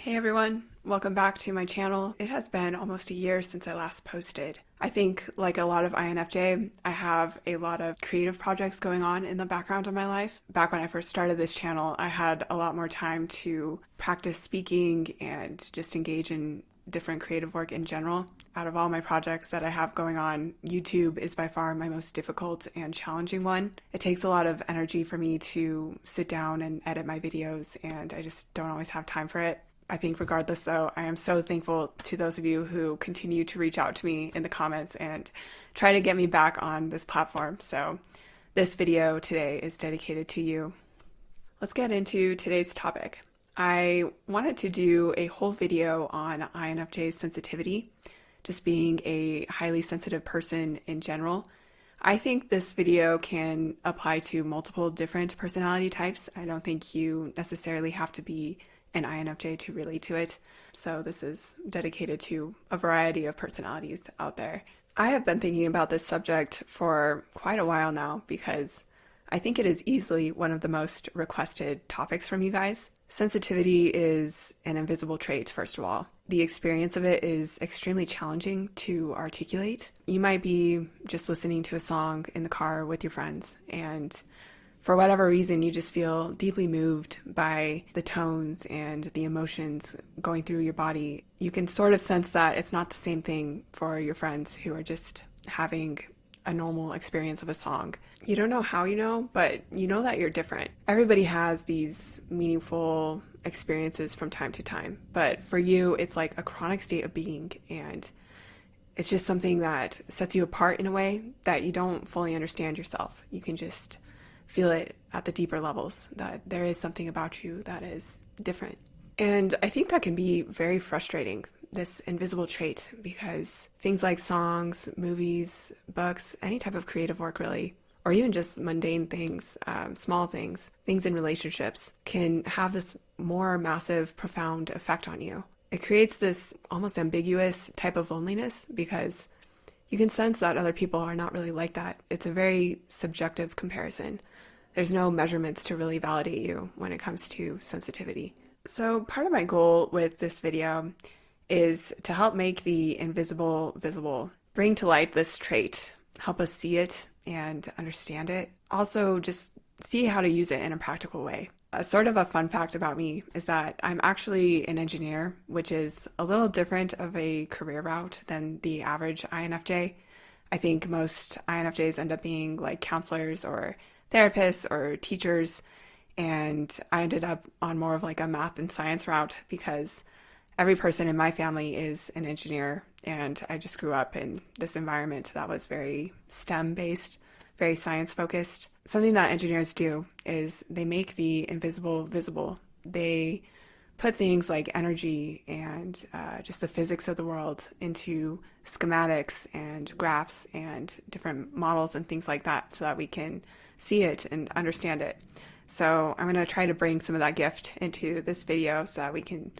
Hey everyone, welcome back to my channel. It has been almost a year since I last posted. I think, like a lot of INFJ, I have a lot of creative projects going on in the background of my life. Back when I first started this channel, I had a lot more time to practice speaking and just engage in different creative work in general. Out of all my projects that I have going on, YouTube is by far my most difficult and challenging one. It takes a lot of energy for me to sit down and edit my videos, and I just don't always have time for it. I think regardless though, I am so thankful to those of you who continue to reach out to me in the comments and try to get me back on this platform. So this video today is dedicated to you. Let's get into today's topic. I wanted to do a whole video on INFJ's sensitivity, just being a highly sensitive person in general. I think this video can apply to multiple different personality types. I don't think you necessarily have to be an INFJ to relate to it. So this is dedicated to a variety of personalities out there. I have been thinking about this subject for quite a while now because I think it is easily one of the most requested topics from you guys. Sensitivity is an invisible trait, first of all. The experience of it is extremely challenging to articulate. You might be just listening to a song in the car with your friends, and for whatever reason, you just feel deeply moved by the tones and the emotions going through your body. You can sort of sense that it's not the same thing for your friends who are just having a normal experience of a song. You don't know how you know, but you know that you're different. Everybody has these meaningful experiences from time to time, but for you, it's like a chronic state of being, and it's just something that sets you apart in a way that you don't fully understand yourself. You can just feel it at the deeper levels, that there is something about you that is different. And I think that can be very frustrating, this invisible trait, because things like songs, movies, books, any type of creative work really, or even just mundane things, small things in relationships can have this more massive, profound effect on you. It creates this almost ambiguous type of loneliness because you can sense that other people are not really like that. It's a very subjective comparison. There's no measurements to really validate you when it comes to sensitivity. So part of my goal with this video is to help make the invisible visible, bring to light this trait, help us see it and understand it. Also just see how to use it in a practical way. A sort of a fun fact about me is that I'm actually an engineer, which is a little different of a career route than the average INFJ. I think most INFJs end up being like counselors or therapists or teachers, and I ended up on more of like a math and science route because every person in my family is an engineer, and I just grew up in this environment that was very STEM based, very science focused. Something that engineers do is they make the invisible visible. They put things like energy and just the physics of the world into schematics and graphs and different models and things like that so that we can see it and understand it. So I'm going to try to bring some of that gift into this video so that we can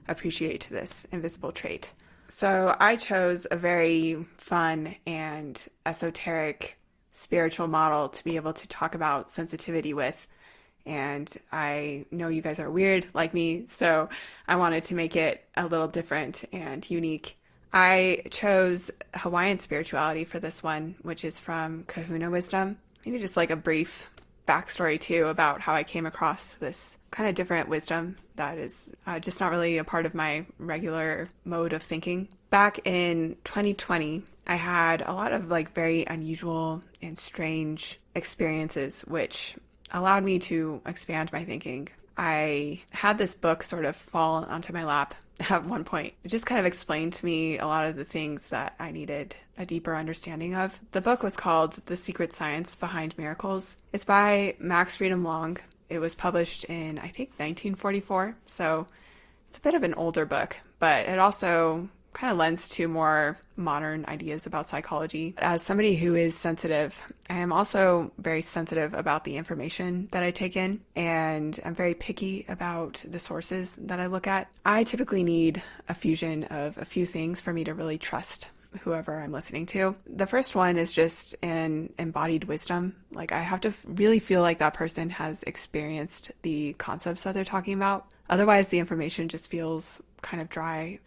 appreciate this invisible trait. So I chose a very fun and esoteric spiritual model to be able to talk about sensitivity with. And I know you guys are weird like me, so I wanted to make it a little different and unique. I chose Hawaiian spirituality for this one, which is from Kahuna Wisdom. Maybe just like a brief backstory too about how I came across this kind of different wisdom that is just not really a part of my regular mode of thinking. Back in 2020, I had a lot of like very unusual and strange experiences, which allowed me to expand my thinking. I had this book sort of fall onto my lap at one point. It just kind of explained to me a lot of the things that I needed a deeper understanding of. The book was called The Secret Science Behind Miracles. It's by Max Freedom Long. It was published in, I think, 1944. So it's a bit of an older book, but it also kind of lends to more modern ideas about psychology. As somebody who is sensitive, I am also very sensitive about the information that I take in, and I'm very picky about the sources that I look at. I typically need a fusion of a few things for me to really trust whoever I'm listening to. The first one is just an embodied wisdom. Like I have to really feel like that person has experienced the concepts that they're talking about. Otherwise, the information just feels kind of dry.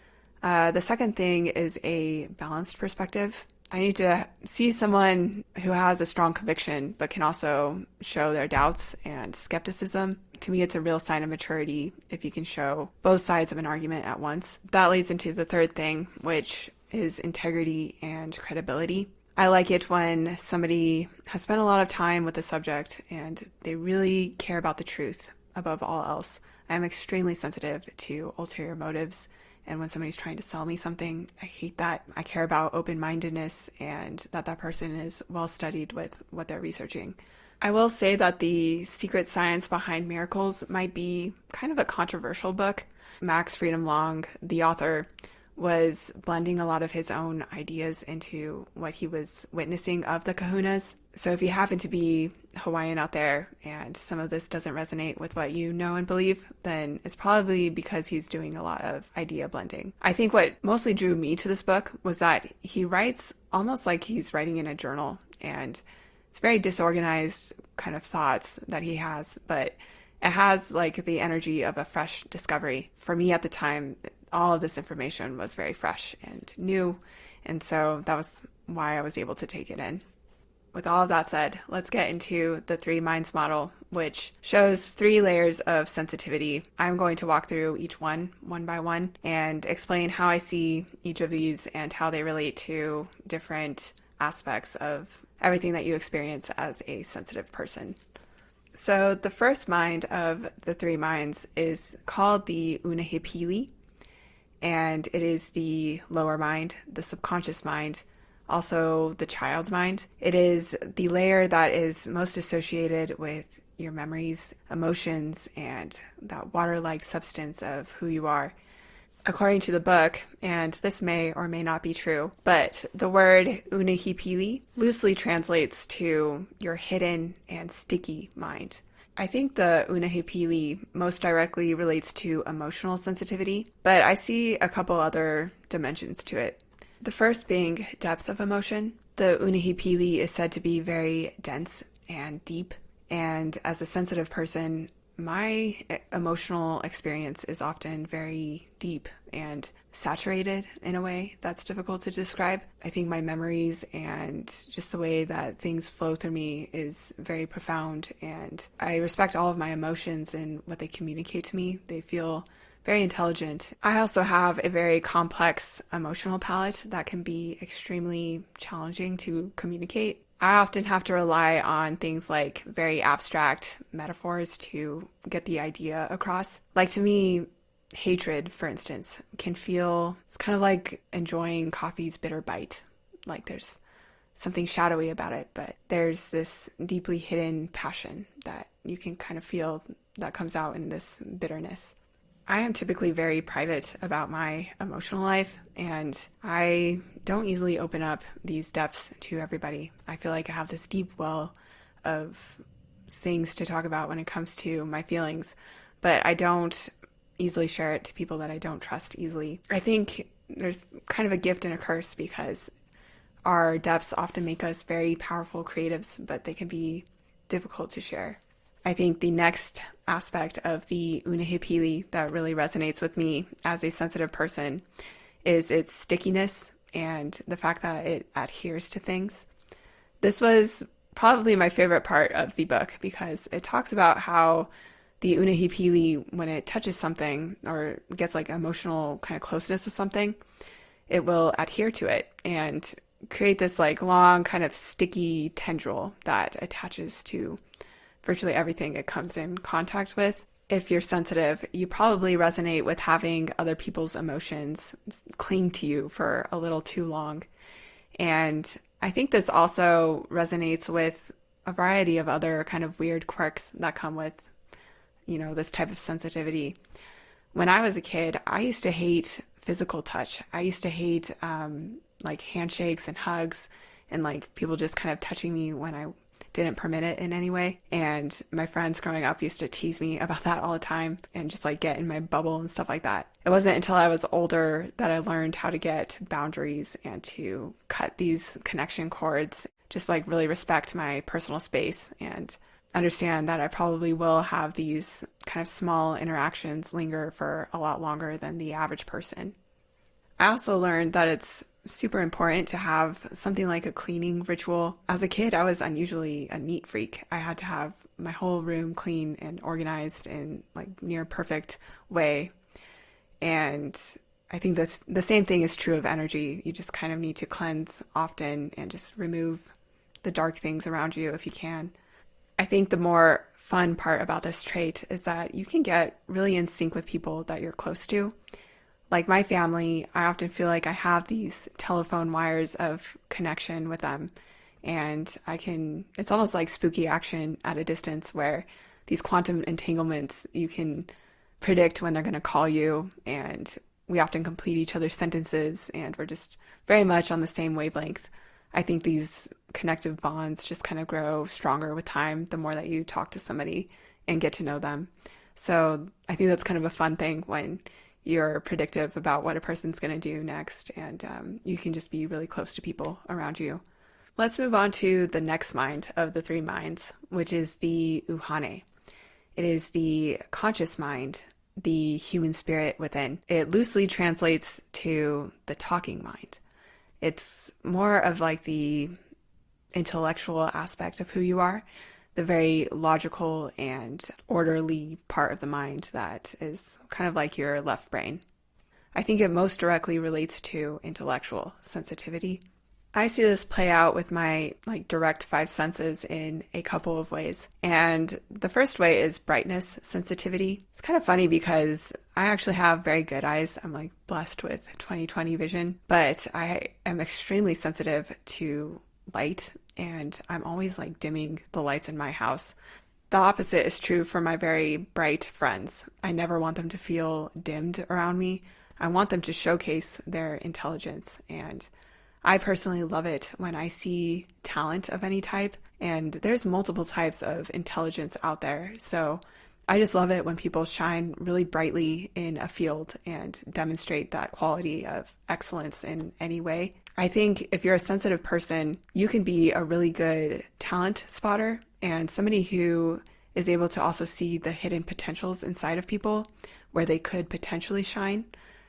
The second thing is a balanced perspective. I need to see someone who has a strong conviction, but can also show their doubts and skepticism. To me, it's a real sign of maturity if you can show both sides of an argument at once. That leads into the third thing, which is integrity and credibility. I like it when somebody has spent a lot of time with the subject and they really care about the truth above all else. I am extremely sensitive to ulterior motives. And when somebody's trying to sell me something, I hate that. I care about open-mindedness and that person is well studied with what they're researching. I will say that The Secret Science Behind Miracles might be kind of a controversial book. Max Freedom Long, the author, was blending a lot of his own ideas into what he was witnessing of the kahunas. So if you happen to be Hawaiian out there and some of this doesn't resonate with what you know and believe, then it's probably because he's doing a lot of idea blending. I think what mostly drew me to this book was that he writes almost like he's writing in a journal, and it's very disorganized kind of thoughts that he has, but it has like the energy of a fresh discovery. For me at the time, all of this information was very fresh and new, and so that was why I was able to take it in. With all of that said, let's get into the 3 minds model, which shows 3 layers of sensitivity. I'm going to walk through each one by one, and explain how I see each of these and how they relate to different aspects of everything that you experience as a sensitive person. So the first mind of the 3 minds is called the Unihipili, and it is the lower mind, the subconscious mind, also the child's mind. It is the layer that is most associated with your memories, emotions, and that water-like substance of who you are. According to the book, and this may or may not be true, but the word unihipili loosely translates to your hidden and sticky mind. I think the unihipili most directly relates to emotional sensitivity, but I see a couple other dimensions to it. The first being depth of emotion. The unihipili is said to be very dense and deep, and as a sensitive person, my emotional experience is often very deep and saturated in a way that's difficult to describe. I think my memories and just the way that things flow through me is very profound, and I respect all of my emotions and what they communicate to me. They feel very intelligent. I also have a very complex emotional palette that can be extremely challenging to communicate. I often have to rely on things like very abstract metaphors to get the idea across. Like, to me, hatred, for instance, can feel, it's kind of like enjoying coffee's bitter bite. Like, there's something shadowy about it, but there's this deeply hidden passion that you can kind of feel that comes out in this bitterness. I am typically very private about my emotional life, and I don't easily open up these depths to everybody. I feel like I have this deep well of things to talk about when it comes to my feelings, but I don't easily share it to people that I don't trust easily. I think there's kind of a gift and a curse, because our depths often make us very powerful creatives, but they can be difficult to share. I think the next aspect of the Unihipili that really resonates with me as a sensitive person is its stickiness and the fact that it adheres to things. This was probably my favorite part of the book, because it talks about how the Unihipili, when it touches something or gets like emotional kind of closeness with something, it will adhere to it and create this like long kind of sticky tendril that attaches to virtually everything it comes in contact with. If you're sensitive, you probably resonate with having other people's emotions cling to you for a little too long. And I think this also resonates with a variety of other kind of weird quirks that come with, this type of sensitivity. When I was a kid, I used to hate physical touch. I used to hate like handshakes and hugs and like people just kind of touching me when I didn't permit it in any way. And my friends growing up used to tease me about that all the time and just like get in my bubble and stuff like that. It wasn't until I was older that I learned how to get boundaries and to cut these connection cords, just like really respect my personal space and understand that I probably will have these kind of small interactions linger for a lot longer than the average person. I also learned that it's super important to have something like a cleaning ritual. As a kid, I was unusually a neat freak. I had to have my whole room clean and organized in like near perfect way. And I think that's the same thing is true of energy. You just kind of need to cleanse often and just remove the dark things around you if you can. I think the more fun part about this trait is that you can get really in sync with people that you're close to. Like my family, I often feel like I have these telephone wires of connection with them. And it's almost like spooky action at a distance where these quantum entanglements, you can predict when they're going to call you. And we often complete each other's sentences and we're just very much on the same wavelength. I think these connective bonds just kind of grow stronger with time the more that you talk to somebody and get to know them. So I think that's kind of a fun thing when you're predictive about what a person's going to do next, and you can just be really close to people around you. Let's move on to the next mind of the three minds, which is the Uhane. It is the conscious mind, the human spirit within. It loosely translates to the talking mind. It's more of like the intellectual aspect of who you are, the very logical and orderly part of the mind that is kind of like your left brain. I think it most directly relates to intellectual sensitivity. I see this play out with my like direct five senses in a couple of ways. And the first way is brightness sensitivity. It's kind of funny because I actually have very good eyes. I'm like blessed with 20/20 vision, but I am extremely sensitive to light and I'm always like dimming the lights in my house. The opposite is true for my very bright friends. I never want them to feel dimmed around me. I want them to showcase their intelligence, and I personally love it when I see talent of any type, and there's multiple types of intelligence out there. So I just love it when people shine really brightly in a field and demonstrate that quality of excellence in any way. I think if you're a sensitive person, you can be a really good talent spotter and somebody who is able to also see the hidden potentials inside of people where they could potentially shine.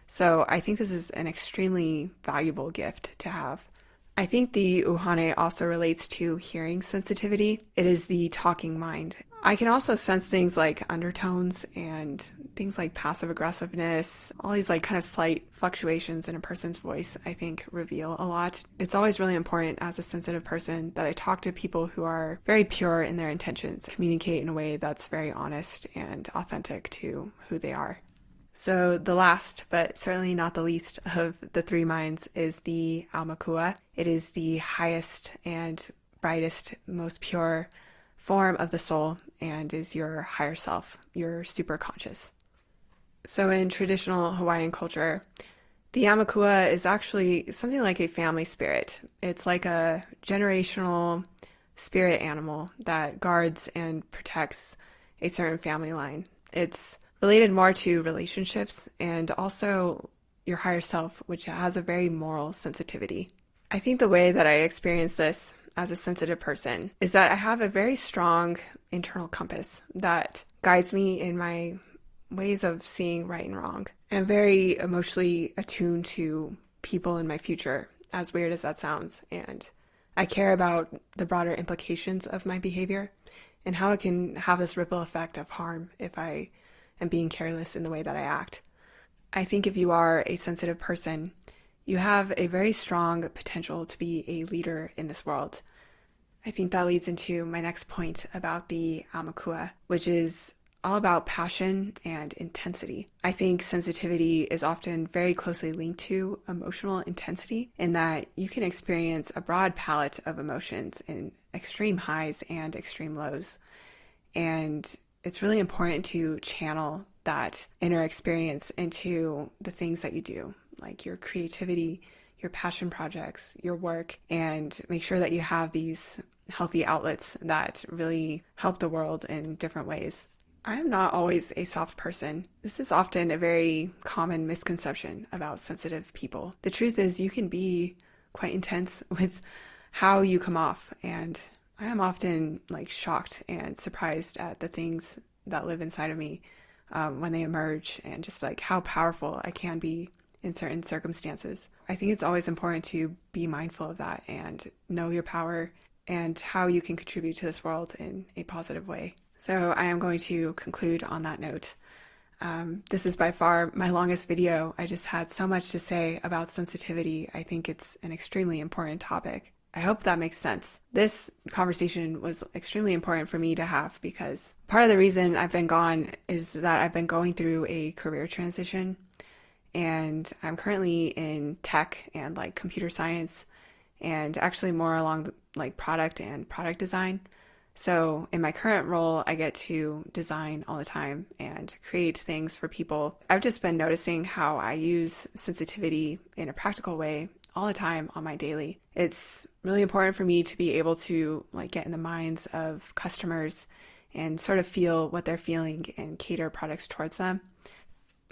So I think this is an extremely valuable gift to have. I think the Uhane also relates to hearing sensitivity. It is the talking mind. I can also sense things like undertones and things like passive aggressiveness, all these like kind of slight fluctuations in a person's voice, I think reveal a lot. It's always really important as a sensitive person that I talk to people who are very pure in their intentions, communicate in a way that's very honest and authentic to who they are. So the last, but certainly not the least of the three minds is the Aumakua. It is the highest and brightest, most pure form of the soul and is your higher self, your superconscious. So in traditional Hawaiian culture, the Aumakua is actually something like a family spirit. It's like a generational spirit animal that guards and protects a certain family line. It's related more to relationships and also your higher self, which has a very moral sensitivity. I think the way that I experience this as a sensitive person is that I have a very strong internal compass that guides me in my ways of seeing right and wrong. I'm very emotionally attuned to people in my future, as weird as that sounds, and I care about the broader implications of my behavior and how it can have this ripple effect of harm if I am being careless in the way that I act. I think if you are a sensitive person, you have a very strong potential to be a leader in this world. I think that leads into my next point about the Aumakua, which is all about passion and intensity. I think sensitivity is often very closely linked to emotional intensity in that you can experience a broad palette of emotions in extreme highs and extreme lows. And it's really important to channel that inner experience into the things that you do, like your creativity, your passion projects, your work, and make sure that you have these healthy outlets that really help the world in different ways. I am not always a soft person. This is often a very common misconception about sensitive people. The truth is you can be quite intense with how you come off, and I am often like shocked and surprised at the things that live inside of me when they emerge, and just like how powerful I can be in certain circumstances. I think it's always important to be mindful of that and know your power and how you can contribute to this world in a positive way. So I am going to conclude on that note. This is by far my longest video. I just had so much to say about sensitivity. I think it's an extremely important topic. I hope that makes sense. This conversation was extremely important for me to have because part of the reason I've been gone is that I've been going through a career transition, and I'm currently in tech and like computer science, and actually more along like product and product design. So in my current role, I get to design all the time and create things for people. I've just been noticing how I use sensitivity in a practical way all the time on my daily. It's really important for me to be able to like get in the minds of customers and sort of feel what they're feeling and cater products towards them.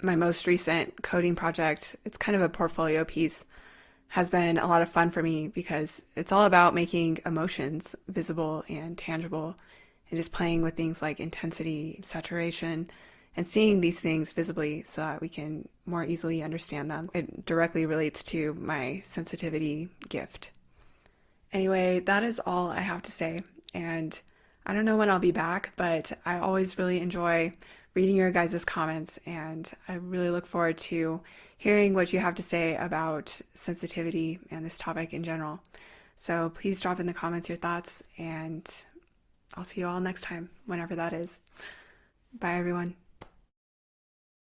My most recent coding project, it's kind of a portfolio piece, has been a lot of fun for me because it's all about making emotions visible and tangible and just playing with things like intensity, saturation, and seeing these things visibly so that we can more easily understand them. It directly relates to my sensitivity gift. Anyway, that is all I have to say. And I don't know when I'll be back, but I always really enjoy reading your guys' comments, and I really look forward to hearing what you have to say about sensitivity and this topic in general. So please drop in the comments your thoughts, and I'll see you all next time, whenever that is. Bye, everyone.